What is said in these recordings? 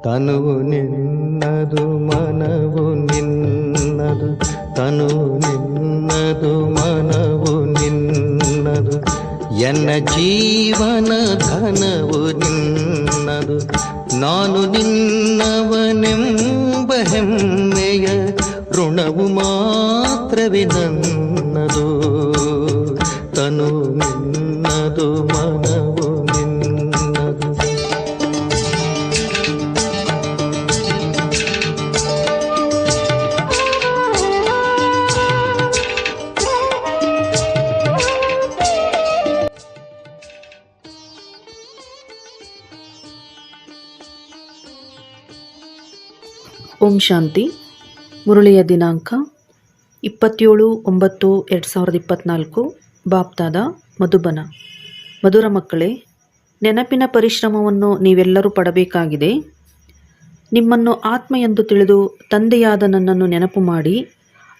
ತನುವು ನಿನ್ನದು ಮನವು ನಿನ್ನದು, ತನುವು ನಿನ್ನದು ಮನವು ನಿನ್ನದು, ಎನ್ನ ಜೀವನ ಧನವು ನಿನ್ನದು. ನಾನು ನಿನ್ನವನೆಂಬ ಹೆಮ್ಮೆಯ ಋಣವು ಮಾತ್ರವೇ ನನ್ನದು. ತನು ನಿನ್ನದು ಮನವು ನಿನ್ನದು. ಓಂ ಶಾಂತಿ. ಮುರಳಿಯ ದಿನಾಂಕ 27/9/2024. ಬಾಪ್ತಾದ ಮಧುಬನ. ಮಧುರ ಮಕ್ಕಳೇ, ನೆನಪಿನ ಪರಿಶ್ರಮವನ್ನು ನೀವೆಲ್ಲರೂ ಪಡಬೇಕಾಗಿದೆ. ನಿಮ್ಮನ್ನು ಆತ್ಮ ಎಂದು ತಿಳಿದು ತಂದೆಯಾದ ನನ್ನನ್ನು ನೆನಪು ಮಾಡಿ,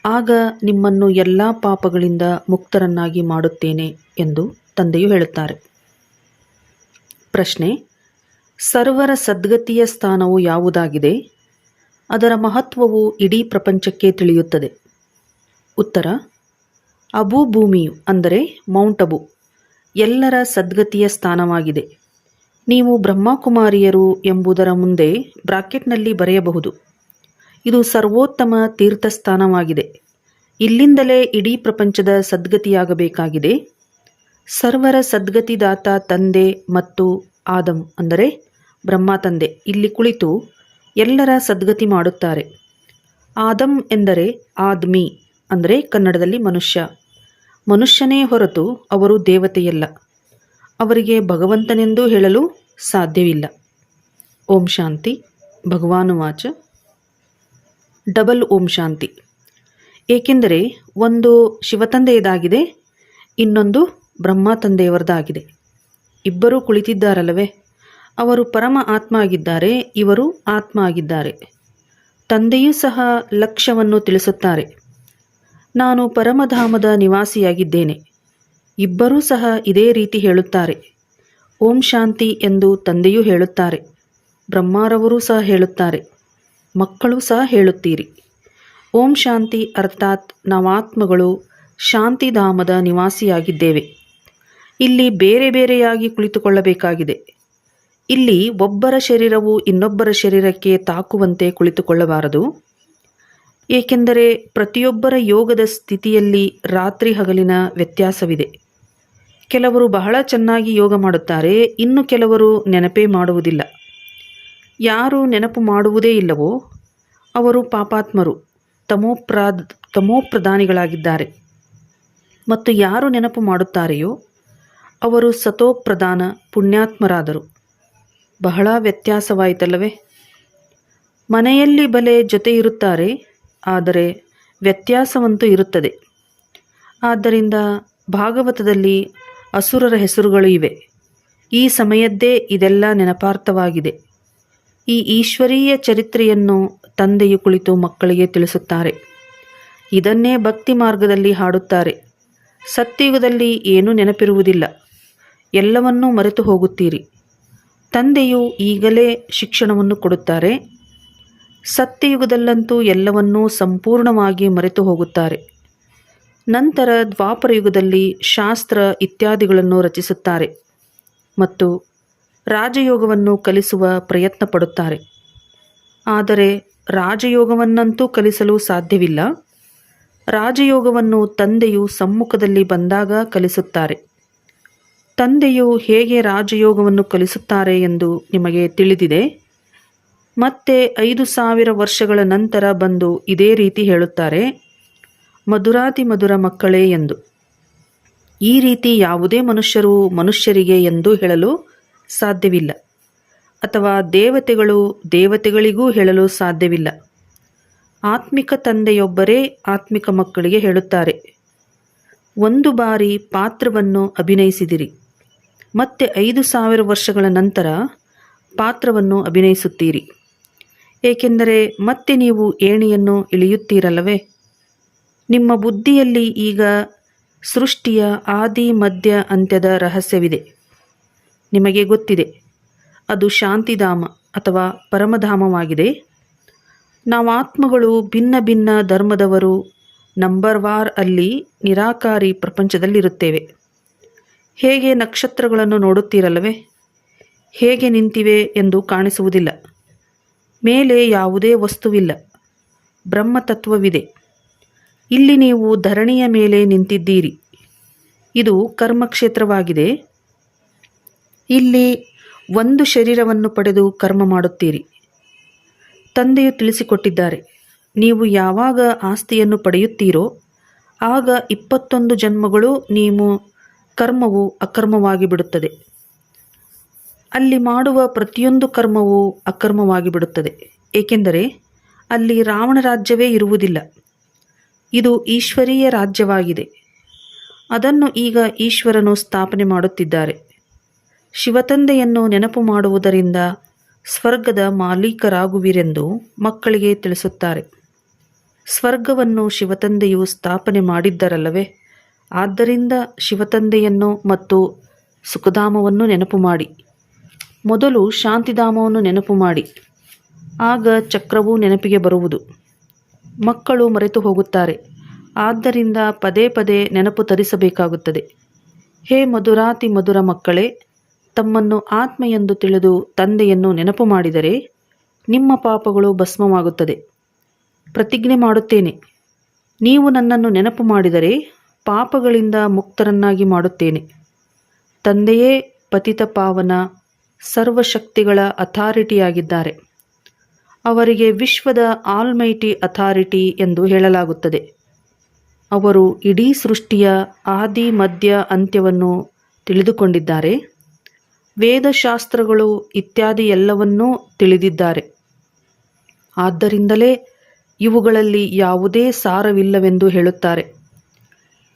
ಆಗ ನಿಮ್ಮನ್ನು ಎಲ್ಲ ಪಾಪಗಳಿಂದ ಮುಕ್ತರನ್ನಾಗಿ ಮಾಡುತ್ತೇನೆ ಎಂದು ತಂದೆಯು ಹೇಳುತ್ತಾರೆ. ಪ್ರಶ್ನೆ: ಸರ್ವರ ಸದ್ಗತಿಯ ಸ್ಥಾನವು ಯಾವುದಾಗಿದೆ? ಅದರ ಮಹತ್ವವು ಇಡೀ ಪ್ರಪಂಚಕ್ಕೆ ತಿಳಿಯುತ್ತದೆ. ಉತ್ತರ: ಅಬು ಭೂಮಿಯು ಅಂದರೆ ಮೌಂಟ್ ಅಬು ಎಲ್ಲರ ಸದ್ಗತಿಯ ಸ್ಥಾನವಾಗಿದೆ. ನೀವು ಬ್ರಹ್ಮಕುಮಾರಿಯರು ಎಂಬುದರ ಮುಂದೆ ಬ್ರಾಕೆಟ್ನಲ್ಲಿ ಬರೆಯಬಹುದು. ಇದು ಸರ್ವೋತ್ತಮ ತೀರ್ಥಸ್ಥಾನವಾಗಿದೆ. ಇಲ್ಲಿಂದಲೇ ಇಡೀ ಪ್ರಪಂಚದ ಸದ್ಗತಿಯಾಗಬೇಕಾಗಿದೆ. ಸರ್ವರ ಸದ್ಗತಿದಾತ ತಂದೆ ಮತ್ತು ಆದಮ್ ಅಂದರೆ ಬ್ರಹ್ಮ ತಂದೆ ಇಲ್ಲಿ ಕುಳಿತು ಎಲ್ಲರ ಸದ್ಗತಿ ಮಾಡುತ್ತಾರೆ. ಆದಮ್ ಎಂದರೆ ಆದ್ಮಿ ಅಂದರೆ ಕನ್ನಡದಲ್ಲಿ ಮನುಷ್ಯ. ಮನುಷ್ಯನೇ ಹೊರತು ಅವರು ದೇವತೆಯಲ್ಲ. ಅವರಿಗೆ ಭಗವಂತನೆಂದೂ ಹೇಳಲು ಸಾಧ್ಯವಿಲ್ಲ. ಓಂ ಶಾಂತಿ. ಭಗವಾನುವಾಚ: ಡಬಲ್ ಓಂ ಶಾಂತಿ. ಏಕೆಂದರೆ ಒಂದು ಶಿವತಂದೆಯದಾಗಿದೆ, ಇನ್ನೊಂದು ಬ್ರಹ್ಮ ತಂದೆಯವರದಾಗಿದೆ. ಇಬ್ಬರೂ ಕುಳಿತಿದ್ದಾರಲ್ಲವೇ? ಅವರು ಪರಮ ಆತ್ಮ ಆಗಿದ್ದಾರೆ, ಇವರು ಆತ್ಮ ಆಗಿದ್ದಾರೆ. ತಂದೆಯೂ ಸಹ ಲಕ್ಷ್ಯವನ್ನು ತಿಳಿಸುತ್ತಾರೆ. ನಾನು ಪರಮಧಾಮದ ನಿವಾಸಿಯಾಗಿದ್ದೇನೆ. ಇಬ್ಬರೂ ಸಹ ಇದೇ ರೀತಿ ಹೇಳುತ್ತಾರೆ. ಓಂ ಶಾಂತಿ ಎಂದು ತಂದೆಯೂ ಹೇಳುತ್ತಾರೆ, ಬ್ರಹ್ಮರವರೂ ಸಹ ಹೇಳುತ್ತಾರೆ, ಮಕ್ಕಳು ಸಹ ಹೇಳುತ್ತೀರಿ. ಓಂ ಶಾಂತಿ ಅರ್ಥಾತ್ ನಾವಾತ್ಮಗಳು ಶಾಂತಿಧಾಮದ ನಿವಾಸಿಯಾಗಿದ್ದೇವೆ. ಇಲ್ಲಿ ಬೇರೆ ಬೇರೆಯಾಗಿ ಕುಳಿತುಕೊಳ್ಳಬೇಕಾಗಿದೆ. ಇಲ್ಲಿ ಒಬ್ಬರ ಶರೀರವು ಇನ್ನೊಬ್ಬರ ಶರೀರಕ್ಕೆ ತಾಕುವಂತೆ ಕುಳಿತುಕೊಳ್ಳಬಾರದು. ಏಕೆಂದರೆ ಪ್ರತಿಯೊಬ್ಬರ ಯೋಗದ ಸ್ಥಿತಿಯಲ್ಲಿ ರಾತ್ರಿ ಹಗಲಿನ ವ್ಯತ್ಯಾಸವಿದೆ. ಕೆಲವರು ಬಹಳ ಚೆನ್ನಾಗಿ ಯೋಗ ಮಾಡುತ್ತಾರೆ, ಇನ್ನು ಕೆಲವರು ನೆನಪೇ ಮಾಡುವುದಿಲ್ಲ. ಯಾರು ನೆನಪು ಮಾಡುವುದೇ ಇಲ್ಲವೋ ಅವರು ಪಾಪಾತ್ಮರು, ತಮೋಪ್ರಧಾನಿಗಳಾಗಿದ್ದಾರೆ. ಮತ್ತು ಯಾರು ನೆನಪು ಮಾಡುತ್ತಾರೆಯೋ ಅವರು ಸತೋಪ್ರಧಾನ ಪುಣ್ಯಾತ್ಮರಾದರು. ಬಹಳ ವ್ಯತ್ಯಾಸವಾಯಿತಲ್ಲವೇ? ಮನೆಯಲ್ಲಿ ಬಲೆ ಜೊತೆ ಇರುತ್ತಾರೆ, ಆದರೆ ವ್ಯತ್ಯಾಸವಂತೂ ಇರುತ್ತದೆ. ಆದ್ದರಿಂದ ಭಾಗವತದಲ್ಲಿ ಅಸುರರ ಹೆಸರುಗಳು ಇವೆ. ಈ ಸಮಯದ್ದೇ ಇದೆಲ್ಲ ನೆನಪಾರ್ಥವಾಗಿದೆ. ಈ ಈಶ್ವರೀಯ ಚರಿತ್ರೆಯನ್ನು ತಂದೆಯು ಕುಳಿತು ಮಕ್ಕಳಿಗೆ ತಿಳಿಸುತ್ತಾರೆ. ಇದನ್ನೇ ಭಕ್ತಿ ಮಾರ್ಗದಲ್ಲಿ ಹಾಡುತ್ತಾರೆ. ಸತ್ಯಯುಗದಲ್ಲಿ ಏನೂ ನೆನಪಿರುವುದಿಲ್ಲ, ಎಲ್ಲವನ್ನೂ ಮರೆತು ಹೋಗುತ್ತೀರಿ. ತಂದೆಯು ಈಗಲೇ ಶಿಕ್ಷಣವನ್ನು ಕೊಡುತ್ತಾರೆ. ಸತ್ಯಯುಗದಲ್ಲಂತೂ ಎಲ್ಲವನ್ನೂ ಸಂಪೂರ್ಣವಾಗಿ ಮರೆತು ಹೋಗುತ್ತಾರೆ. ನಂತರ ದ್ವಾಪರಯುಗದಲ್ಲಿ ಶಾಸ್ತ್ರ ಇತ್ಯಾದಿಗಳನ್ನು ರಚಿಸುತ್ತಾರೆ ಮತ್ತು ರಾಜಯೋಗವನ್ನು ಕಲಿಸುವ ಪ್ರಯತ್ನ ಪಡುತ್ತಾರೆ. ಆದರೆ ರಾಜಯೋಗವನ್ನಂತೂ ಕಲಿಸಲು ಸಾಧ್ಯವಿಲ್ಲ. ರಾಜಯೋಗವನ್ನು ತಂದೆಯು ಸಮ್ಮುಖದಲ್ಲಿ ಬಂದಾಗ ಕಲಿಸುತ್ತಾರೆ. ತಂದೆಯು ಹೇಗೆ ರಾಜಯೋಗವನ್ನು ಕಲಿಸುತ್ತಾರೆ ಎಂದು ನಿಮಗೆ ತಿಳಿದಿದೆ. ಮತ್ತೆ 5000 ವರ್ಷಗಳ ನಂತರ ಬಂದು ಇದೇ ರೀತಿ ಹೇಳುತ್ತಾರೆ, ಮಧುರಾತಿ ಮಧುರ ಮಕ್ಕಳೇ ಎಂದು. ಈ ರೀತಿ ಯಾವುದೇ ಮನುಷ್ಯರು ಮನುಷ್ಯರಿಗೆ ಎಂದು ಹೇಳಲು ಸಾಧ್ಯವಿಲ್ಲ, ಅಥವಾ ದೇವತೆಗಳು ದೇವತೆಗಳಿಗೂ ಹೇಳಲು ಸಾಧ್ಯವಿಲ್ಲ. ಆತ್ಮಿಕ ತಂದೆಯೊಬ್ಬರೇ ಆತ್ಮಿಕ ಮಕ್ಕಳಿಗೆ ಹೇಳುತ್ತಾರೆ, ಒಂದು ಬಾರಿ ಪಾತ್ರವನ್ನು ಅಭಿನಯಿಸಿದಿರಿ, ಮತ್ತೆ 5000 ವರ್ಷಗಳ ನಂತರ ಪಾತ್ರವನ್ನು ಅಭಿನಯಿಸುತ್ತೀರಿ. ಏಕೆಂದರೆ ಮತ್ತೆ ನೀವು ಏಣಿಯನ್ನು ಇಳಿಯುತ್ತೀರಲ್ಲವೇ? ನಿಮ್ಮ ಬುದ್ಧಿಯಲ್ಲಿ ಈಗ ಸೃಷ್ಟಿಯ ಆದಿ ಮಧ್ಯ ಅಂತ್ಯದ ರಹಸ್ಯವಿದೆ. ನಿಮಗೆ ಗೊತ್ತಿದೆ, ಅದು ಶಾಂತಿಧಾಮ ಅಥವಾ ಪರಮಧಾಮವಾಗಿದೆ. ನಾವಾತ್ಮಗಳು ಭಿನ್ನ ಭಿನ್ನ ಧರ್ಮದವರು ನಂಬರ್ವಾರ್ ಅಲ್ಲಿ ನಿರಾಕಾರಿ ಪ್ರಪಂಚದಲ್ಲಿರುತ್ತೇವೆ. ಹೇಗೆ ನಕ್ಷತ್ರಗಳನ್ನು ನೋಡುತ್ತೀರಲ್ಲವೇ? ಹೇಗೆ ನಿಂತಿವೆ ಎಂದು ಕಾಣಿಸುವುದಿಲ್ಲ. ಮೇಲೆ ಯಾವುದೇ ವಸ್ತುವಿಲ್ಲ, ಬ್ರಹ್ಮತತ್ವವಿದೆ. ಇಲ್ಲಿ ನೀವು ಧರಣಿಯ ಮೇಲೆ ನಿಂತಿದ್ದೀರಿ. ಇದು ಕರ್ಮಕ್ಷೇತ್ರವಾಗಿದೆ. ಇಲ್ಲಿ ಒಂದು ಶರೀರವನ್ನು ಪಡೆದು ಕರ್ಮ ಮಾಡುತ್ತೀರಿ. ತಂದೆಯು ತಿಳಿಸಿಕೊಟ್ಟಿದ್ದಾರೆ, ನೀವು ಯಾವಾಗ ಆಸ್ತಿಯನ್ನು ಪಡೆಯುತ್ತೀರೋ ಆಗ 21 ಜನ್ಮಗಳು ನೀವು ಕರ್ಮವು ಅಕರ್ಮವಾಗಿ ಬಿಡುತ್ತದೆ. ಅಲ್ಲಿ ಮಾಡುವ ಪ್ರತಿಯೊಂದು ಕರ್ಮವು ಅಕರ್ಮವಾಗಿ ಬಿಡುತ್ತದೆ. ಏಕೆಂದರೆ ಅಲ್ಲಿ ರಾವಣ ರಾಜ್ಯವೇ ಇರುವುದಿಲ್ಲ. ಇದು ಈಶ್ವರೀಯ ರಾಜ್ಯವಾಗಿದೆ. ಅದನ್ನು ಈಗ ಈಶ್ವರನು ಸ್ಥಾಪನೆ ಮಾಡುತ್ತಿದ್ದಾರೆ. ಶಿವತಂದೆಯನ್ನು ನೆನಪು ಮಾಡುವುದರಿಂದ ಸ್ವರ್ಗದ ಮಾಲೀಕರಾಗುವಿರೆಂದು ಮಕ್ಕಳಿಗೆ ತಿಳಿಸುತ್ತಾರೆ. ಸ್ವರ್ಗವನ್ನು ಶಿವತಂದೆಯು ಸ್ಥಾಪನೆ ಮಾಡಿದ್ದರಲ್ಲವೇ? ಆದ್ದರಿಂದ ಶಿವತಂದೆಯನ್ನು ಮತ್ತು ಸುಖಧಾಮವನ್ನು ನೆನಪು ಮಾಡಿ. ಮೊದಲು ಶಾಂತಿಧಾಮವನ್ನು ನೆನಪು ಮಾಡಿ, ಆಗ ಚಕ್ರವೂ ನೆನಪಿಗೆ ಬರುವುದು. ಮಕ್ಕಳು ಮರೆತು ಹೋಗುತ್ತಾರೆ. ಆದ್ದರಿಂದ ಪದೇ ಪದೇ ನೆನಪು ತರಿಸಬೇಕಾಗುತ್ತದೆ. ಹೇ ಮಧುರಾತಿ ಮಧುರ ಮಕ್ಕಳೇ, ತಮ್ಮನ್ನು ಆತ್ಮ ಎಂದು ತಿಳಿದು ತಂದೆಯನ್ನು ನೆನಪು ಮಾಡಿದರೆ ನಿಮ್ಮ ಪಾಪಗಳು ಭಸ್ಮವಾಗುತ್ತದೆ. ಪ್ರತಿಜ್ಞೆ ಮಾಡುತ್ತೇನೆ, ನೀವು ನನ್ನನ್ನು ನೆನಪು ಮಾಡಿದರೆ ಪಾಪಗಳಿಂದ ಮುಕ್ತರನ್ನಾಗಿ ಮಾಡುತ್ತೇನೆ. ತಂದೆಯೇ ಪತಿತ ಪಾವನ ಸರ್ವಶಕ್ತಿಗಳ ಅಥಾರಿಟಿಯಾಗಿದ್ದಾರೆ. ಅವರಿಗೆ ವಿಶ್ವದ ಆಲ್ಮೈಟಿ ಅಥಾರಿಟಿ ಎಂದು ಹೇಳಲಾಗುತ್ತದೆ. ಅವರು ಇಡೀ ಸೃಷ್ಟಿಯ ಆದಿ ಮಧ್ಯ ಅಂತ್ಯವನ್ನು ತಿಳಿದುಕೊಂಡಿದ್ದಾರೆ. ವೇದಶಾಸ್ತ್ರಗಳು ಇತ್ಯಾದಿ ಎಲ್ಲವನ್ನೂ ತಿಳಿದಿದ್ದಾರೆ. ಆದ್ದರಿಂದಲೇ ಇವುಗಳಲ್ಲಿ ಯಾವುದೇ ಸಾರವಿಲ್ಲವೆಂದು ಹೇಳುತ್ತಾರೆ.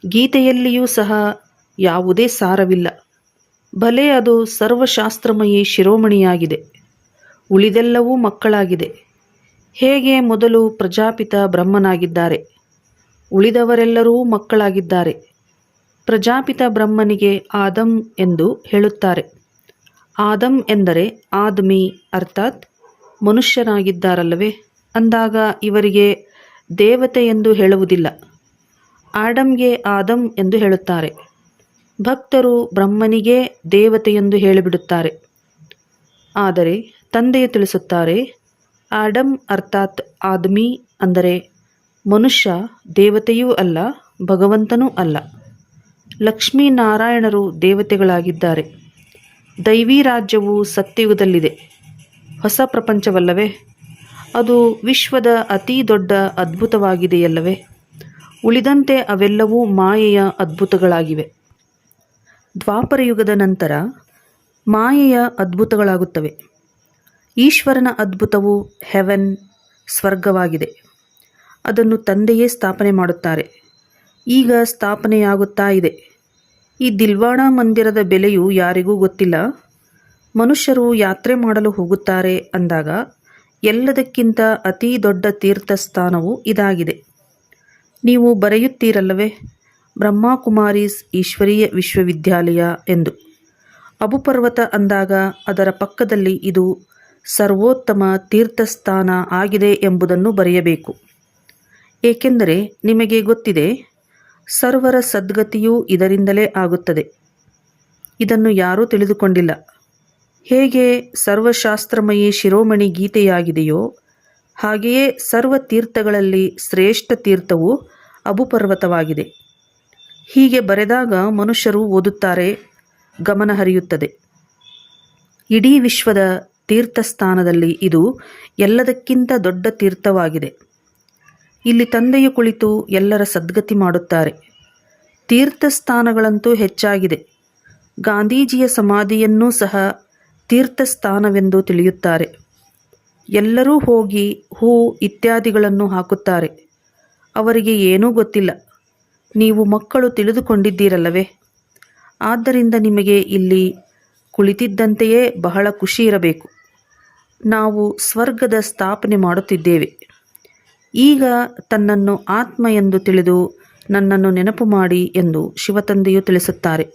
ಗೀತೆಯಲ್ಲಿಯೂ ಸಹ ಯಾವುದೇ ಸಾರವಿಲ್ಲ. ಭಲೆ ಅದು ಸರ್ವಶಾಸ್ತ್ರಮಯಿ ಶಿರೋಮಣಿಯಾಗಿದೆ. ಉಳಿದೆಲ್ಲವೂ ಮಕ್ಕಳಾಗಿದೆ. ಹೇಗೆ ಮೊದಲು ಪ್ರಜಾಪಿತ ಬ್ರಹ್ಮನಾಗಿದ್ದಾರೆ, ಉಳಿದವರೆಲ್ಲರೂ ಮಕ್ಕಳಾಗಿದ್ದಾರೆ. ಪ್ರಜಾಪಿತ ಬ್ರಹ್ಮನಿಗೆ ಆದಂ ಎಂದು ಹೇಳುತ್ತಾರೆ. ಆದಂ ಎಂದರೆ ಆದ್ಮಿ, ಅರ್ಥಾತ್ ಮನುಷ್ಯನಾಗಿದ್ದಾರಲ್ಲವೇ? ಅಂದಾಗ ಇವರಿಗೆ ದೇವತೆ ಎಂದು ಹೇಳುವುದಿಲ್ಲ. ಆಡಮ್ಗೆ ಆದಂ ಎಂದು ಹೇಳುತ್ತಾರೆ. ಭಕ್ತರು ಬ್ರಹ್ಮನಿಗೆ ದೇವತೆ ಎಂದು ಹೇಳಿಬಿಡುತ್ತಾರೆ. ಆದರೆ ತಂದೆಯು ತಿಳಿಸುತ್ತಾರೆ, ಆಡಮ್ ಅರ್ಥಾತ್ ಆದ್ಮಿ ಅಂದರೆ ಮನುಷ್ಯ ದೇವತೆಯೂ ಅಲ್ಲ, ಭಗವಂತನೂ ಅಲ್ಲ. ಲಕ್ಷ್ಮೀನಾರಾಯಣರು ದೇವತೆಗಳಾಗಿದ್ದಾರೆ. ದೈವಿ ರಾಜ್ಯವು ಸತ್ಯಯುಗದಲ್ಲಿದೆ. ಹೊಸ ಪ್ರಪಂಚವಲ್ಲವೇ? ಅದು ವಿಶ್ವದ ಅತೀ ದೊಡ್ಡ ಅದ್ಭುತವಾಗಿದೆಯಲ್ಲವೇ? ಉಳಿದಂತೆ ಅವೆಲ್ಲವೂ ಮಾಯೆಯ ಅದ್ಭುತಗಳಾಗಿವೆ. ದ್ವಾಪರಯುಗದ ನಂತರ ಮಾಯೆಯ ಅದ್ಭುತಗಳಾಗುತ್ತವೆ. ಈಶ್ವರನ ಅದ್ಭುತವು ಹೆವೆನ್, ಸ್ವರ್ಗವಾಗಿದೆ. ಅದನ್ನು ತಂದೆಯೇ ಸ್ಥಾಪನೆ ಮಾಡುತ್ತಾರೆ. ಈಗ ಸ್ಥಾಪನೆಯಾಗುತ್ತಾ ಇದೆ. ಈ ದಿಲ್ವಾಡ ಮಂದಿರದ ಬೆಲೆಯು ಯಾರಿಗೂ ಗೊತ್ತಿಲ್ಲ. ಮನುಷ್ಯರು ಯಾತ್ರೆ ಮಾಡಲು ಹೋಗುತ್ತಾರೆ ಅಂದಾಗ ಎಲ್ಲದಕ್ಕಿಂತ ಅತೀ ದೊಡ್ಡ ತೀರ್ಥಸ್ಥಾನವು ಇದಾಗಿದೆ. ನೀವು ಬರೆಯುತ್ತೀರಲ್ಲವೇ, ಬ್ರಹ್ಮಕುಮಾರೀಸ್ ಈಶ್ವರೀಯ ವಿಶ್ವವಿದ್ಯಾಲಯ ಎಂದು. ಅಬುಪರ್ವತ ಅಂದಾಗ ಅದರ ಪಕ್ಕದಲ್ಲಿ ಇದು ಸರ್ವೋತ್ತಮ ತೀರ್ಥಸ್ಥಾನ ಆಗಿದೆ ಎಂಬುದನ್ನು ಬರೆಯಬೇಕು. ಏಕೆಂದರೆ ನಿಮಗೆ ಗೊತ್ತಿದೆ, ಸರ್ವರ ಸದ್ಗತಿಯೂ ಇದರಿಂದಲೇ ಆಗುತ್ತದೆ. ಇದನ್ನು ಯಾರೂ ತಿಳಿದುಕೊಂಡಿಲ್ಲ. ಹೇಗೆ ಸರ್ವಶಾಸ್ತ್ರಮಯಿ ಶಿರೋಮಣಿ ಗೀತೆಯಾಗಿದೆಯೋ ಹಾಗೆಯೇ ಸರ್ವ ತೀರ್ಥಗಳಲ್ಲಿ ಶ್ರೇಷ್ಠ ತೀರ್ಥವು ಅಬುಪರ್ವತವಾಗಿದೆ. ಹೀಗೆ ಬರೆದಾಗ ಮನುಷ್ಯರು ಓದುತ್ತಾರೆ, ಗಮನ ಹರಿಯುತ್ತದೆ. ಇಡೀ ವಿಶ್ವದ ತೀರ್ಥಸ್ಥಾನದಲ್ಲಿ ಇದು ಎಲ್ಲದಕ್ಕಿಂತ ದೊಡ್ಡ ತೀರ್ಥವಾಗಿದೆ. ಇಲ್ಲಿ ತಂದೆಯು ಕುಳಿತು ಎಲ್ಲರ ಸದ್ಗತಿ ಮಾಡುತ್ತಾರೆ. ತೀರ್ಥಸ್ಥಾನಗಳಂತೂ ಹೆಚ್ಚಾಗಿದೆ. ಗಾಂಧೀಜಿಯ ಸಮಾಧಿಯನ್ನೂ ಸಹ ತೀರ್ಥಸ್ಥಾನವೆಂದು ತಿಳಿಯುತ್ತಾರೆ. ಎಲ್ಲರೂ ಹೋಗಿ ಹೂ ಇತ್ಯಾದಿಗಳನ್ನು ಹಾಕುತ್ತಾರೆ. ಅವರಿಗೆ ಏನೂ ಗೊತ್ತಿಲ್ಲ. ನೀವು ಮಕ್ಕಳು ತಿಳಿದುಕೊಂಡಿದ್ದೀರಲ್ಲವೇ? ಆದ್ದರಿಂದ ನಿಮಗೆ ಇಲ್ಲಿ ಕುಳಿತಿದ್ದಂತೆಯೇ ಬಹಳ ಖುಷಿ ಇರಬೇಕು. ನಾವು ಸ್ವರ್ಗದ ಸ್ಥಾಪನೆ ಮಾಡುತ್ತಿದ್ದೇವೆ. ಈಗ ತನ್ನನ್ನು ಆತ್ಮ ಎಂದು ತಿಳಿದು ನನ್ನನ್ನು ನೆನಪು ಮಾಡಿ ಎಂದು ಶಿವತಂದೆಯು ತಿಳಿಸುತ್ತಾರೆ.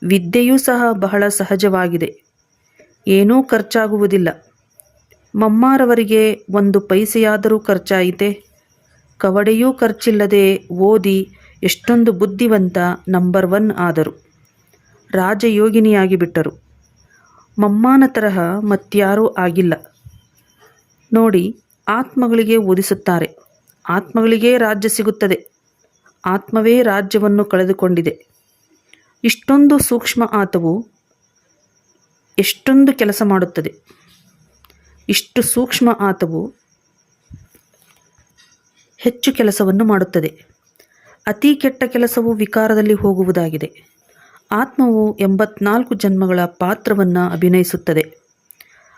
ವಿದ್ಯೆಯೂ ಸಹ ಬಹಳ ಸಹಜವಾಗಿದೆ. ಏನೂ ಖರ್ಚಾಗುವುದಿಲ್ಲ. ಮಮ್ಮಾರವರಿಗೆ 1 ಪೈಸೆಯಾದರೂ ಖರ್ಚಾಯಿತೆ? ಕವಡೆಯೂ ಖರ್ಚಿಲ್ಲದೆ ಓದಿ ಎಷ್ಟೊಂದು ಬುದ್ಧಿವಂತ ನಂಬರ್ 1 ಆದರು. ರಾಜಯೋಗಿನಿಯಾಗಿ ಬಿಟ್ಟರು. ಮಮ್ಮಾನ ತರಹ ಮತ್ಯಾರೂ ಆಗಿಲ್ಲ. ನೋಡಿ, ಆತ್ಮಗಳಿಗೆ ಓದಿಸುತ್ತಾರೆ. ಆತ್ಮಗಳಿಗೇ ರಾಜ್ಯ ಸಿಗುತ್ತದೆ. ಆತ್ಮವೇ ರಾಜ್ಯವನ್ನು ಕಳೆದುಕೊಂಡಿದೆ. ಇಷ್ಟೊಂದು ಸೂಕ್ಷ್ಮ ಆತ್ಮವು ಎಷ್ಟೊಂದು ಕೆಲಸ ಮಾಡುತ್ತದೆ. ಇಷ್ಟು ಸೂಕ್ಷ್ಮ ಆತ್ಮವು ಹೆಚ್ಚು ಕೆಲಸವನ್ನು ಮಾಡುತ್ತದೆ. ಅತಿ ಕೆಟ್ಟ ಕೆಲಸವು ವಿಕಾರದಲ್ಲಿ ಹೋಗುವುದಾಗಿದೆ. ಆತ್ಮವು 84 ಜನ್ಮಗಳ ಪಾತ್ರವನ್ನು ಅಭಿನಯಿಸುತ್ತದೆ.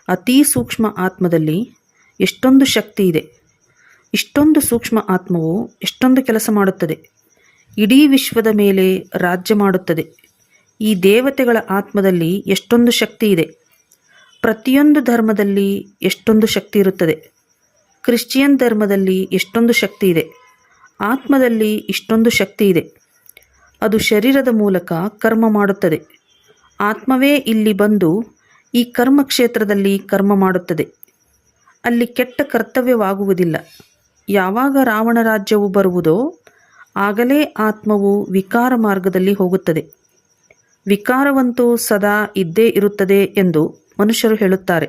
ಅತೀ ಸೂಕ್ಷ್ಮ ಆತ್ಮದಲ್ಲಿ ಎಷ್ಟೊಂದು ಶಕ್ತಿ ಇದೆ. ಇಷ್ಟೊಂದು ಸೂಕ್ಷ್ಮ ಆತ್ಮವು ಎಷ್ಟೊಂದು ಕೆಲಸ ಮಾಡುತ್ತದೆ. ಇಡೀ ವಿಶ್ವದ ಮೇಲೆ ರಾಜ್ಯ ಮಾಡುತ್ತದೆ. ಈ ದೇವತೆಗಳ ಆತ್ಮದಲ್ಲಿ ಎಷ್ಟೊಂದು ಶಕ್ತಿ ಇದೆ. ಪ್ರತಿಯೊಂದು ಧರ್ಮದಲ್ಲಿ ಎಷ್ಟೊಂದು ಶಕ್ತಿ ಇರುತ್ತದೆ. ಕ್ರಿಶ್ಚಿಯನ್ ಧರ್ಮದಲ್ಲಿ ಎಷ್ಟೊಂದು ಶಕ್ತಿ ಇದೆ. ಆತ್ಮದಲ್ಲಿ ಇಷ್ಟೊಂದು ಶಕ್ತಿ ಇದೆ. ಅದು ಶರೀರದ ಮೂಲಕ ಕರ್ಮ ಮಾಡುತ್ತದೆ. ಆತ್ಮವೇ ಇಲ್ಲಿ ಬಂದು ಈ ಕರ್ಮಕ್ಷೇತ್ರದಲ್ಲಿ ಕರ್ಮ ಮಾಡುತ್ತದೆ. ಅಲ್ಲಿ ಕೆಟ್ಟ ಕರ್ತವ್ಯವಾಗುವುದಿಲ್ಲ. ಯಾವಾಗ ರಾವಣ ರಾಜ್ಯವು ಬರುವುದೋ ಆಗಲೇ ಆತ್ಮವು ವಿಕಾರ ಮಾರ್ಗದಲ್ಲಿ ಹೋಗುತ್ತದೆ. ವಿಕಾರವಂತೂ ಸದಾ ಇದ್ದೇ ಇರುತ್ತದೆ ಎಂದು ಮನುಷ್ಯರು ಹೇಳುತ್ತಾರೆ.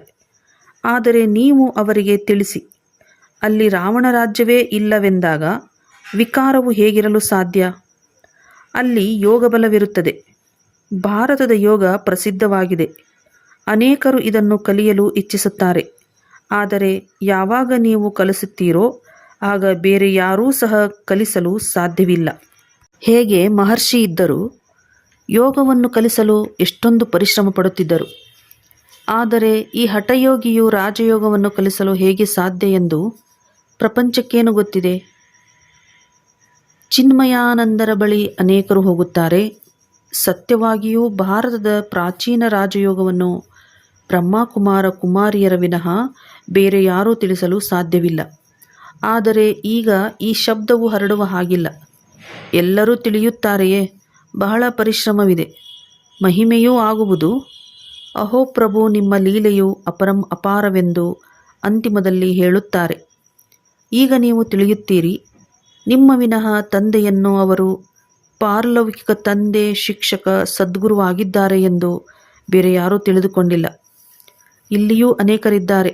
ಆದರೆ ನೀವು ಅವರಿಗೆ ತಿಳಿಸಿ, ಅಲ್ಲಿ ರಾವಣ ರಾಜ್ಯವೇ ಇಲ್ಲವೆಂದಾಗ ವಿಕಾರವು ಹೇಗಿರಲು ಸಾಧ್ಯ? ಅಲ್ಲಿ ಯೋಗಬಲವಿರುತ್ತದೆ. ಭಾರತದ ಯೋಗ ಪ್ರಸಿದ್ಧವಾಗಿದೆ. ಅನೇಕರು ಇದನ್ನು ಕಲಿಯಲು ಇಚ್ಛಿಸುತ್ತಾರೆ. ಆದರೆ ಯಾವಾಗ ನೀವು ಕಲಿಸುತ್ತೀರೋ ಆಗ ಬೇರೆ ಯಾರೂ ಸಹ ಕಲಿಸಲು ಸಾಧ್ಯವಿಲ್ಲ. ಹೇಗೆ ಮಹರ್ಷಿ ಇದ್ದರು, ಯೋಗವನ್ನು ಕಲಿಸಲು ಎಷ್ಟೊಂದು ಪರಿಶ್ರಮ ಪಡುತ್ತಿದ್ದರು. ಆದರೆ ಈ ಹಠಯೋಗಿಯು ರಾಜಯೋಗವನ್ನು ಕಲಿಸಲು ಹೇಗೆ ಸಾಧ್ಯ ಎಂದು ಪ್ರಪಂಚಕ್ಕೇನು ಗೊತ್ತಿದೆ? ಚಿನ್ಮಯಾನಂದರ ಬಳಿ ಅನೇಕರು ಹೋಗುತ್ತಾರೆ. ಸತ್ಯವಾಗಿಯೂ ಭಾರತದ ಪ್ರಾಚೀನ ರಾಜಯೋಗವನ್ನು ಬ್ರಹ್ಮಕುಮಾರ ಕುಮಾರಿಯರ ವಿನಃ ಬೇರೆ ಯಾರೂ ತಿಳಿಸಲು ಸಾಧ್ಯವಿಲ್ಲ. ಆದರೆ ಈಗ ಈ ಶಬ್ದವು ಹರಡುವ ಹಾಗಿಲ್ಲ. ಎಲ್ಲರೂ ತಿಳಿಯುತ್ತಾರೆಯೇ? ಬಹಳ ಪರಿಶ್ರಮವಿದೆ. ಮಹಿಮೆಯೂ ಆಗುವುದು. ಅಹೋ ಪ್ರಭು, ನಿಮ್ಮ ಲೀಲೆಯು ಅಪಾರವೆಂದು ಅಂತಿಮದಲ್ಲಿ ಹೇಳುತ್ತಾರೆ. ಈಗ ನೀವು ತಿಳಿಯುತ್ತೀರಿ. ನಿಮ್ಮ ವಿನಃ ತಂದೆಯನ್ನು ಅವರು ಪಾರಲೌಕಿಕ ತಂದೆ, ಶಿಕ್ಷಕ, ಸದ್ಗುರುವಾಗಿದ್ದಾರೆ ಎಂದು ಬೇರೆ ಯಾರೂ ತಿಳಿದುಕೊಂಡಿಲ್ಲ. ಇಲ್ಲಿಯೂ ಅನೇಕರಿದ್ದಾರೆ.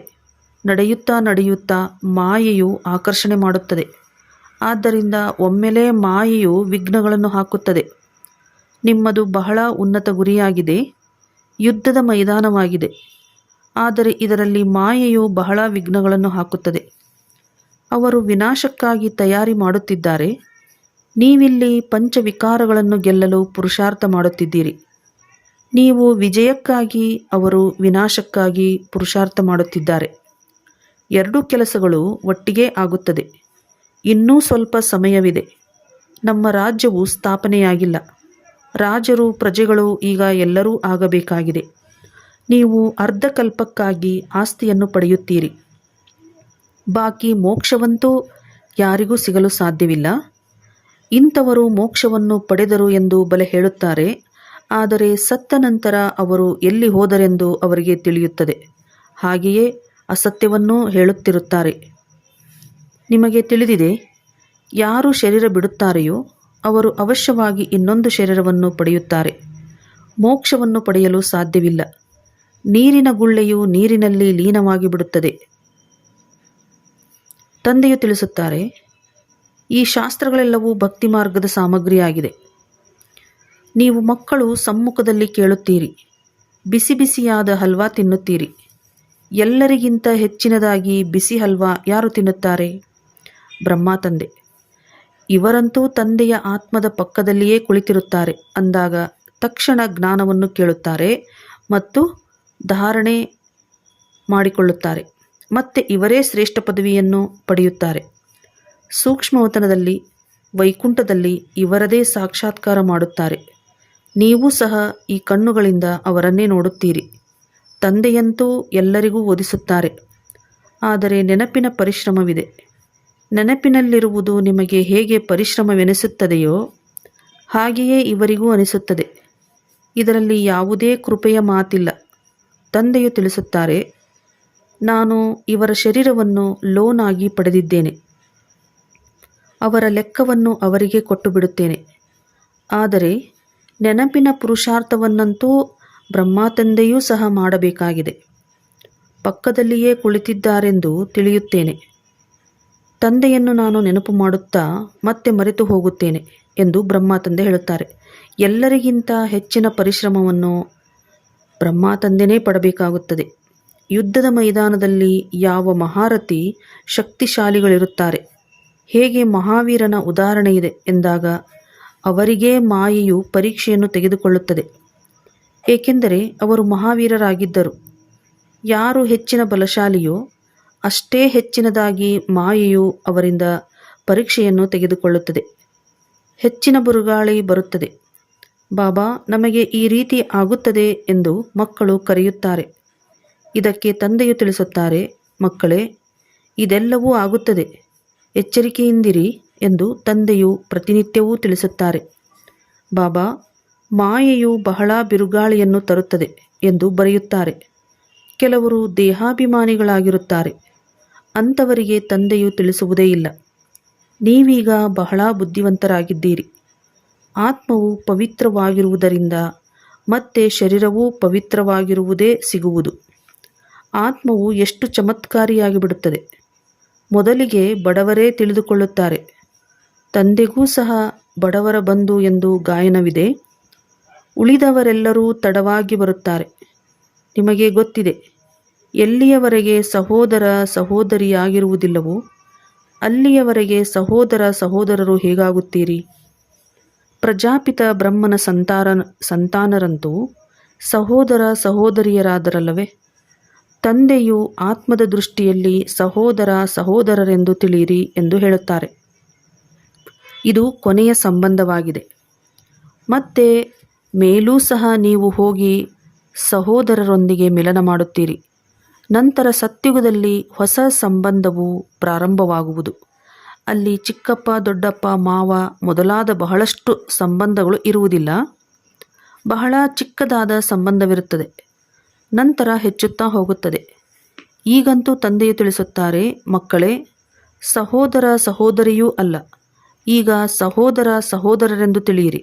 ನಡೆಯುತ್ತಾ ನಡೆಯುತ್ತಾ ಮಾಯೆಯು ಆಕರ್ಷಣೆ ಮಾಡುತ್ತದೆ. ಆದ್ದರಿಂದ ಒಮ್ಮೆಲೇ ಮಾಯೆಯು ವಿಘ್ನಗಳನ್ನು ಹಾಕುತ್ತದೆ. ನಿಮ್ಮದು ಬಹಳ ಉನ್ನತ ಗುರಿಯಾಗಿದೆ, ಯುದ್ಧದ ಮೈದಾನವಾಗಿದೆ. ಆದರೆ ಇದರಲ್ಲಿ ಮಾಯೆಯು ಬಹಳ ವಿಘ್ನಗಳನ್ನು ಹಾಕುತ್ತದೆ. ಅವರು ವಿನಾಶಕ್ಕಾಗಿ ತಯಾರಿ ಮಾಡುತ್ತಿದ್ದಾರೆ. ನೀವಿಲ್ಲಿ ಪಂಚವಿಕಾರಗಳನ್ನು ಗೆಲ್ಲಲು ಪುರುಷಾರ್ಥ ಮಾಡುತ್ತಿದ್ದೀರಿ. ನೀವು ವಿಜಯಕ್ಕಾಗಿ, ಅವರು ವಿನಾಶಕ್ಕಾಗಿ ಪುರುಷಾರ್ಥ ಮಾಡುತ್ತಿದ್ದಾರೆ. ಎರಡೂ ಕೆಲಸಗಳು ಒಟ್ಟಿಗೆ ಆಗುತ್ತದೆ. ಇನ್ನೂ ಸ್ವಲ್ಪ ಸಮಯವಿದೆ. ನಮ್ಮ ರಾಜ್ಯವು ಸ್ಥಾಪನೆಯಾಗಿಲ್ಲ. ರಾಜರು, ಪ್ರಜೆಗಳು ಈಗ ಎಲ್ಲರೂ ಆಗಬೇಕಾಗಿದೆ. ನೀವು ಅರ್ಧಕಲ್ಪಕ್ಕಾಗಿ ಆಸ್ತಿಯನ್ನು ಪಡೆಯುತ್ತೀರಿ. ಬಾಕಿ ಮೋಕ್ಷವಂತೂ ಯಾರಿಗೂ ಸಿಗಲು ಸಾಧ್ಯವಿಲ್ಲ. ಇಂಥವರು ಮೋಕ್ಷವನ್ನು ಪಡೆದರು ಎಂದು ಬಲೆ ಹೇಳುತ್ತಾರೆ. ಆದರೆ ಸತ್ತ ನಂತರ ಅವರು ಎಲ್ಲಿ ಹೋದರೆಂದು ಅವರಿಗೆ ತಿಳಿಯುತ್ತದೆ. ಹಾಗೆಯೇ ಅಸತ್ಯವನ್ನೂ ಹೇಳುತ್ತಿರುತ್ತಾರೆ. ನಿಮಗೆ ತಿಳಿದಿದೆ, ಯಾರು ಶರೀರ ಬಿಡುತ್ತಾರೆಯೋ ಅವರು ಅವಶ್ಯವಾಗಿ ಇನ್ನೊಂದು ಶರೀರವನ್ನು ಪಡೆಯುತ್ತಾರೆ. ಮೋಕ್ಷವನ್ನು ಪಡೆಯಲು ಸಾಧ್ಯವಿಲ್ಲ. ನೀರಿನ ಗುಳ್ಳೆಯು ನೀರಿನಲ್ಲಿ ಲೀನವಾಗಿ ಬಿಡುತ್ತದೆ. ತಂದೆಯು ತಿಳಿಸುತ್ತಾರೆ, ಈ ಶಾಸ್ತ್ರಗಳೆಲ್ಲವೂ ಭಕ್ತಿ ಮಾರ್ಗದ ಸಾಮಗ್ರಿಯಾಗಿದೆ. ನೀವು ಮಕ್ಕಳು ಸಮ್ಮುಖದಲ್ಲಿ ಕೇಳುತ್ತೀರಿ. ಬಿಸಿ ಬಿಸಿಯಾದ ಹಲ್ವಾ ತಿನ್ನುತ್ತೀರಿ. ಎಲ್ಲರಿಗಿಂತ ಹೆಚ್ಚಿನದಾಗಿ ಬಿಸಿ ಹಲ್ವಾ ಯಾರು ತಿನ್ನುತ್ತಾರೆ? ಬ್ರಹ್ಮ ತಂದೆ. ಇವರಂತೂ ತಂದೆಯ ಆತ್ಮದ ಪಕ್ಕದಲ್ಲಿಯೇ ಕುಳಿತಿರುತ್ತಾರೆ ಅಂದಾಗ ತಕ್ಷಣ ಜ್ಞಾನವನ್ನು ಕೇಳುತ್ತಾರೆ ಮತ್ತು ಧಾರಣೆ ಮಾಡಿಕೊಳ್ಳುತ್ತಾರೆ. ಮತ್ತೆ ಇವರೇ ಶ್ರೇಷ್ಠ ಪದವಿಯನ್ನು ಪಡೆಯುತ್ತಾರೆ. ಸೂಕ್ಷ್ಮವತನದಲ್ಲಿ, ವೈಕುಂಠದಲ್ಲಿ ಇವರದೇ ಸಾಕ್ಷಾತ್ಕಾರ ಮಾಡುತ್ತಾರೆ. ನೀವು ಸಹ ಈ ಕಣ್ಣುಗಳಿಂದ ಅವರನ್ನೇ ನೋಡುತ್ತೀರಿ. ತಂದೆಯಂತೂ ಎಲ್ಲರಿಗೂ ಓದಿಸುತ್ತಾರೆ. ಆದರೆ ನೆನಪಿನ ಪರಿಶ್ರಮವಿದೆ. ನೆನಪಿನಲ್ಲಿರುವುದು ನಿಮಗೆ ಹೇಗೆ ಪರಿಶ್ರಮವೆನಿಸುತ್ತದೆಯೋ ಹಾಗೆಯೇ ಇವರಿಗೂ ಅನಿಸುತ್ತದೆ. ಇದರಲ್ಲಿ ಯಾವುದೇ ಕೃಪೆಯ ಮಾತಿಲ್ಲ. ತಂದೆಯು ತಿಳಿಸುತ್ತಾರೆ, ನಾನು ಇವರ ಶರೀರವನ್ನು ಲೋನ್ ಆಗಿ ಪಡೆದಿದ್ದೇನೆ. ಅವರ ಲೆಕ್ಕವನ್ನು ಅವರಿಗೆ ಕೊಟ್ಟು ಬಿಡುತ್ತೇನೆ. ಆದರೆ ನೆನಪಿನ ಪುರುಷಾರ್ಥವನ್ನಂತೂ ಬ್ರಹ್ಮ ತಂದೆಯೂ ಸಹ ಮಾಡಬೇಕಾಗಿದೆ. ಪಕ್ಕದಲ್ಲಿಯೇ ಕುಳಿತಿದ್ದಾರೆಂದು ತಿಳಿಯುತ್ತೇನೆ. ತಂದೆಯನ್ನು ನಾನು ನೆನಪು ಮಾಡುತ್ತಾ ಮತ್ತೆ ಮರೆತು ಹೋಗುತ್ತೇನೆ ಎಂದು ಬ್ರಹ್ಮ ತಂದೆ ಹೇಳುತ್ತಾರೆ. ಎಲ್ಲರಿಗಿಂತ ಹೆಚ್ಚಿನ ಪರಿಶ್ರಮವನ್ನು ಬ್ರಹ್ಮ ತಂದೆನೇ ಪಡಬೇಕಾಗುತ್ತದೆ. ಯುದ್ಧದ ಮೈದಾನದಲ್ಲಿ ಯಾವ ಮಹಾರಥಿ ಶಕ್ತಿಶಾಲಿಗಳಿರುತ್ತಾರೆ, ಹೇಗೆ ಮಹಾವೀರನ ಉದಾಹರಣೆ ಇದೆ ಎಂದಾಗ ಅವರಿಗೇ ಮಾಯೆಯು ಪರೀಕ್ಷೆಯನ್ನು ತೆಗೆದುಕೊಳ್ಳುತ್ತದೆ. ಏಕೆಂದರೆ ಅವರು ಮಹಾವೀರರಾಗಿದ್ದರು. ಯಾರು ಹೆಚ್ಚಿನ ಬಲಶಾಲಿಯೋ ಅಷ್ಟೇ ಹೆಚ್ಚಿನದಾಗಿ ಮಾಯೆಯು ಅವರಿಂದ ಪರೀಕ್ಷೆಯನ್ನು ತೆಗೆದುಕೊಳ್ಳುತ್ತದೆ. ಹೆಚ್ಚಿನ ಬಿರುಗಾಳಿ ಬರುತ್ತದೆ. ಬಾಬಾ, ನಮಗೆ ಈ ರೀತಿ ಆಗುತ್ತದೆ ಎಂದು ಮಕ್ಕಳು ಕರೆಯುತ್ತಾರೆ. ಇದಕ್ಕೆ ತಂದೆಯು ತಿಳಿಸುತ್ತಾರೆ, ಮಕ್ಕಳೇ, ಇದೆಲ್ಲವೂ ಆಗುತ್ತದೆ, ಎಚ್ಚರಿಕೆಯಿಂದಿರಿ ಎಂದು ತಂದೆಯು ಪ್ರತಿನಿತ್ಯವೂ ತಿಳಿಸುತ್ತಾರೆ. ಬಾಬಾ, ಮಾಯೆಯು ಬಹಳ ಬಿರುಗಾಳಿಯನ್ನು ತರುತ್ತದೆ ಎಂದು ಬರೆಯುತ್ತಾರೆ. ಕೆಲವರು ದೇಹಾಭಿಮಾನಿಗಳಾಗಿರುತ್ತಾರೆ. ಅಂಥವರಿಗೆ ತಂದೆಯು ತಿಳಿಸುವುದೇ ಇಲ್ಲ. ನೀವೀಗ ಬಹಳ ಬುದ್ಧಿವಂತರಾಗಿದ್ದೀರಿ. ಆತ್ಮವು ಪವಿತ್ರವಾಗಿರುವುದರಿಂದ ಮತ್ತೆ ಶರೀರವೂ ಪವಿತ್ರವಾಗಿರುವುದೇ ಸಿಗುವುದು. ಆತ್ಮವು ಎಷ್ಟು ಚಮತ್ಕಾರಿಯಾಗಿ ಬಿಡುತ್ತದೆ. ಮೊದಲಿಗೆ ಬಡವರೇ ತಿಳಿದುಕೊಳ್ಳುತ್ತಾರೆ. ತಂದೆಗೂ ಸಹ ಬಡವರ ಬಂಧು ಎಂದು ಗಾಯನವಿದೆ. ಉಳಿದವರೆಲ್ಲರೂ ತಡವಾಗಿ ಬರುತ್ತಾರೆ. ನಿಮಗೆ ಗೊತ್ತಿದೆ, ಎಲ್ಲಿಯವರೆಗೆ ಸಹೋದರ ಸಹೋದರಿಯಾಗಿರುವುದಿಲ್ಲವೋ ಅಲ್ಲಿಯವರೆಗೆ ಸಹೋದರ ಸಹೋದರರು ಹೇಗಾಗುತ್ತೀರಿ? ಪ್ರಜಾಪಿತ ಬ್ರಹ್ಮನ ಸಂತಾನರಂತೂ ಸಹೋದರ ಸಹೋದರಿಯರಾದರಲ್ಲವೇ? ತಂದೆಯು ಆತ್ಮದ ದೃಷ್ಟಿಯಲ್ಲಿ ಸಹೋದರ ಸಹೋದರರೆಂದು ತಿಳಿಯಿರಿ ಎಂದು ಹೇಳುತ್ತಾರೆ. ಇದು ಕೊನೆಯ ಸಂಬಂಧವಾಗಿದೆ. ಮತ್ತೆ ಮೇಲೂ ಸಹ ನೀವು ಹೋಗಿ ಸಹೋದರರೊಂದಿಗೆ ಮಿಲನ ಮಾಡುತ್ತೀರಿ. ನಂತರ ಸತ್ಯುಗದಲ್ಲಿ ಹೊಸ ಸಂಬಂಧವು ಪ್ರಾರಂಭವಾಗುವುದು. ಅಲ್ಲಿ ಚಿಕ್ಕಪ್ಪ, ದೊಡ್ಡಪ್ಪ, ಮಾವ ಮೊದಲಾದ ಬಹಳಷ್ಟು ಸಂಬಂಧಗಳು ಇರುವುದಿಲ್ಲ. ಬಹಳ ಚಿಕ್ಕದಾದ ಸಂಬಂಧವಿರುತ್ತದೆ. ನಂತರ ಹೆಚ್ಚುತ್ತಾ ಹೋಗುತ್ತದೆ. ಈಗಂತೂ ತಂದೆಯು ತಿಳಿಸುತ್ತಾರೆ, ಮಕ್ಕಳೇ, ಸಹೋದರ ಸಹೋದರಿಯೂ ಅಲ್ಲ, ಈಗ ಸಹೋದರ ಸಹೋದರರೆಂದು ತಿಳಿಯಿರಿ.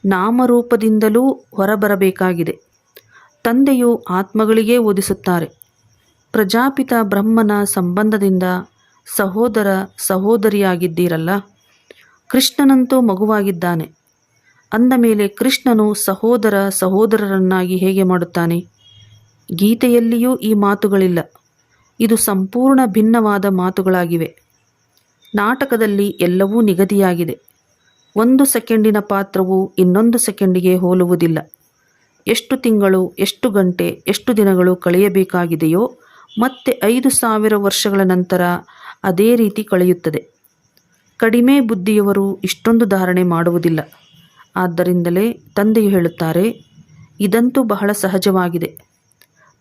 ನಾಮರೂಪದಿಂದಲೂ ಹೊರಬರಬೇಕಾಗಿದೆ. ತಂದೆಯು ಆತ್ಮಗಳಿಗೇ ಓದಿಸುತ್ತಾರೆ. ಪ್ರಜಾಪಿತ ಬ್ರಹ್ಮನ ಸಂಬಂಧದಿಂದ ಸಹೋದರ ಸಹೋದರಿಯಾಗಿದ್ದೀರಲ್ಲ. ಕೃಷ್ಣನಂತೂ ಮಗುವಾಗಿದ್ದಾನೆ. ಅಂದ ಮೇಲೆ ಕೃಷ್ಣನು ಸಹೋದರ ಸಹೋದರರನ್ನಾಗಿ ಹೇಗೆ ಮಾಡುತ್ತಾನೆ? ಗೀತೆಯಲ್ಲಿಯೂ ಈ ಮಾತುಗಳಿಲ್ಲ. ಇದು ಸಂಪೂರ್ಣ ಭಿನ್ನವಾದ ಮಾತುಗಳಾಗಿವೆ. ನಾಟಕದಲ್ಲಿ ಎಲ್ಲವೂ ನಿಗದಿಯಾಗಿದೆ. 1 ಸೆಕೆಂಡಿನ ಪಾತ್ರವು ಇನ್ನೊಂದು ಸೆಕೆಂಡಿಗೆ ಹೋಲುವುದಿಲ್ಲ. ಎಷ್ಟು ತಿಂಗಳು, ಎಷ್ಟು ಗಂಟೆ, ಎಷ್ಟು ದಿನಗಳು ಕಳೆಯಬೇಕಾಗಿದೆಯೋ ಮತ್ತೆ 5,000 ವರ್ಷಗಳ ನಂತರ ಅದೇ ರೀತಿ ಕಳೆಯುತ್ತದೆ. ಕಡಿಮೆ ಬುದ್ಧಿಯವರು ಇಷ್ಟೊಂದು ಧಾರಣೆ ಮಾಡುವುದಿಲ್ಲ. ಆದ್ದರಿಂದಲೇ ತಂದೆಯು ಹೇಳುತ್ತಾರೆ, ಇದಂತೂ ಬಹಳ ಸಹಜವಾಗಿದೆ.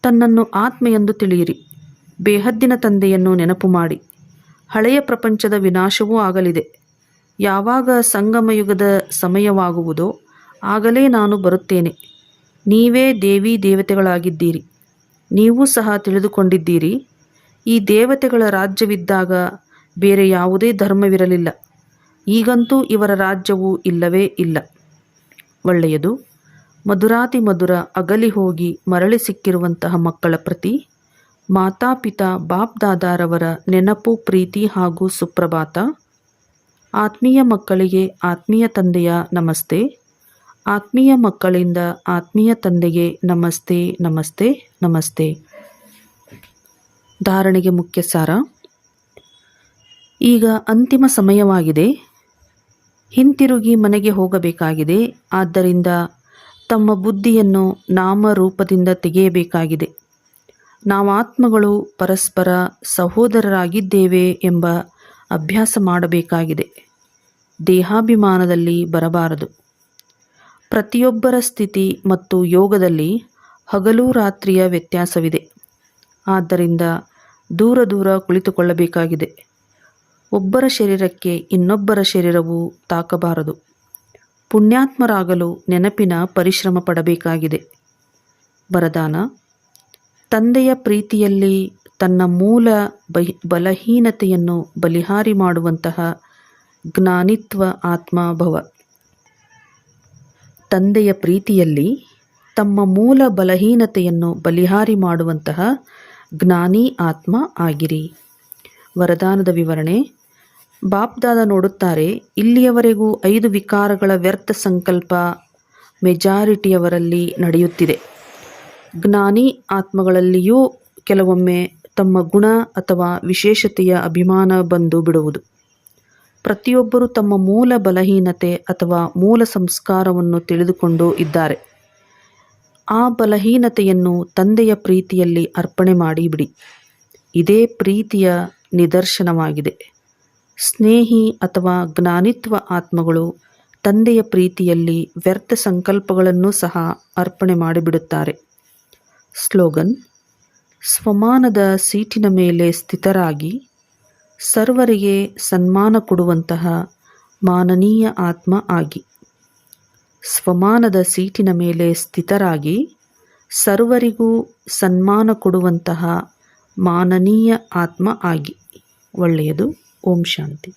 ತನ್ನನ್ನು ಆತ್ಮ ಎಂದು ತಿಳಿಯಿರಿ. ಬೇಹದ್ದಿನ ತಂದೆಯನ್ನು ನೆನಪು ಮಾಡಿ. ಹಳೆಯ ಪ್ರಪಂಚದ ವಿನಾಶವೂ ಆಗಲಿದೆ. ಯಾವಾಗ ಸಂಗಮಯುಗದ ಸಮಯವಾಗುವುದೋ ಆಗಲೇ ನಾನು ಬರುತ್ತೇನೆ. ನೀವೇ ದೇವಿ ದೇವತೆಗಳಾಗಿದ್ದೀರಿ. ನೀವೂ ಸಹ ತಿಳಿದುಕೊಂಡಿದ್ದೀರಿ, ಈ ದೇವತೆಗಳ ರಾಜ್ಯವಿದ್ದಾಗ ಬೇರೆ ಯಾವುದೇ ಧರ್ಮವಿರಲಿಲ್ಲ. ಈಗಂತೂ ಇವರ ರಾಜ್ಯವು ಇಲ್ಲವೇ ಇಲ್ಲ. ಒಳ್ಳೆಯದು. ಮಧುರಾತಿ ಮಧುರ ಅಗಲಿ ಹೋಗಿ ಮರಳಿ ಸಿಕ್ಕಿರುವಂತಹ ಮಕ್ಕಳ ಪ್ರತಿ ಮಾತಾಪಿತಾ ಬಾಪ್ ದಾದಾರವರ ನೆನಪು, ಪ್ರೀತಿ ಹಾಗೂ ಸುಪ್ರಭಾತ. ಆತ್ಮೀಯ ಮಕ್ಕಳಿಗೆ ಆತ್ಮೀಯ ತಂದೆಯ ನಮಸ್ತೆ. ಆತ್ಮೀಯ ಮಕ್ಕಳಿಂದ ಆತ್ಮೀಯ ತಂದೆಗೆ ನಮಸ್ತೆ, ನಮಸ್ತೆ, ನಮಸ್ತೆ. ಧಾರಣೆಗೆ ಮುಖ್ಯ ಸಾರ. ಈಗ ಅಂತಿಮ ಸಮಯವಾಗಿದೆ. ಹಿಂತಿರುಗಿ ಮನೆಗೆ ಹೋಗಬೇಕಾಗಿದೆ. ಆದ್ದರಿಂದ ತಮ್ಮ ಬುದ್ಧಿಯನ್ನು ನಾಮರೂಪದಿಂದ ತೆಗೆಯಬೇಕಾಗಿದೆ. ನಾವಾತ್ಮಗಳು ಪರಸ್ಪರ ಸಹೋದರರಾಗಿದ್ದೇವೆ ಎಂಬ ಅಭ್ಯಾಸ ಮಾಡಬೇಕಾಗಿದೆ. ದೇಹಾಭಿಮಾನದಲ್ಲಿ ಬರಬಾರದು. ಪ್ರತಿಯೊಬ್ಬರ ಸ್ಥಿತಿ ಮತ್ತು ಯೋಗದಲ್ಲಿ ಹಗಲು ರಾತ್ರಿಯ ವ್ಯತ್ಯಾಸವಿದೆ. ಆದ್ದರಿಂದ ದೂರ ದೂರ ಕುಳಿತುಕೊಳ್ಳಬೇಕಾಗಿದೆ. ಒಬ್ಬರ ಶರೀರಕ್ಕೆ ಇನ್ನೊಬ್ಬರ ಶರೀರವು ತಾಕಬಾರದು. ಪುಣ್ಯಾತ್ಮರಾಗಲು ನೆನಪಿನ ಪರಿಶ್ರಮ ಪಡಬೇಕಾಗಿದೆ. ವರದಾನ: ತಂದೆಯ ಪ್ರೀತಿಯಲ್ಲಿ ತನ್ನ ಮೂಲ ಬಲಹೀನತೆಯನ್ನು ಬಲಿಹಾರಿ ಮಾಡುವಂತಹ ಜ್ಞಾನಿತ್ವ ಆತ್ಮಭವ. ತಂದೆಯ ಪ್ರೀತಿಯಲ್ಲಿ ತಮ್ಮ ಮೂಲ ಬಲಹೀನತೆಯನ್ನು ಬಲಿಹಾರಿ ಮಾಡುವಂತಹ ಜ್ಞಾನಿ ಆತ್ಮ ಆಗಿರಿ. ವರದಾನದ ವಿವರಣೆ. ಬಾಪ್ದಾದ ನೋಡುತ್ತಾರೆ, ಇಲ್ಲಿಯವರೆಗೂ 5 ವಿಕಾರಗಳ ವ್ಯರ್ಥ ಸಂಕಲ್ಪ ಮೆಜಾರಿಟಿಯವರಲ್ಲಿ ನಡೆಯುತ್ತಿದೆ. ಜ್ಞಾನಿ ಆತ್ಮಗಳಲ್ಲಿಯೂ ಕೆಲವೊಮ್ಮೆ ತಮ್ಮ ಗುಣ ಅಥವಾ ವಿಶೇಷತೆಯ ಅಭಿಮಾನ ಬಂದು ಬಿಡುವುದು. ಪ್ರತಿಯೊಬ್ಬರೂ ತಮ್ಮ ಮೂಲ ಬಲಹೀನತೆ ಅಥವಾ ಮೂಲ ಸಂಸ್ಕಾರವನ್ನು ತಿಳಿದುಕೊಂಡು ಇದ್ದಾರೆ. ಆ ಬಲಹೀನತೆಯನ್ನು ತಂದೆಯ ಪ್ರೀತಿಯಲ್ಲಿ ಅರ್ಪಣೆ ಮಾಡಿಬಿಡಿ. ಇದೇ ಪ್ರೀತಿಯ ನಿದರ್ಶನವಾಗಿದೆ. ಸ್ನೇಹಿ ಅಥವಾ ಜ್ಞಾನಿತ್ವ ಆತ್ಮಗಳು ತಂದೆಯ ಪ್ರೀತಿಯಲ್ಲಿ ವ್ಯರ್ಥ ಸಂಕಲ್ಪಗಳನ್ನು ಸಹ ಅರ್ಪಣೆ ಮಾಡಿಬಿಡುತ್ತಾರೆ. ಸ್ಲೋಗನ್. ಸ್ವಮಾನದ ಸೀಟಿನ ಮೇಲೆ ಸ್ಥಿತರಾಗಿ ಸರ್ವರಿಗೆ ಸನ್ಮಾನ ಕೊಡುವಂತಹ ಮಾನನೀಯ ಆತ್ಮ ಆಗಿ. ಸ್ವಮಾನದ ಸೀಟಿನ ಮೇಲೆ ಸ್ಥಿತರಾಗಿ ಸರ್ವರಿಗೂ ಸನ್ಮಾನ ಕೊಡುವಂತಹ ಮಾನನೀಯ ಆತ್ಮ ಆಗಿ. ಒಳ್ಳೆಯದು. ಓಂ ಶಾಂತಿ.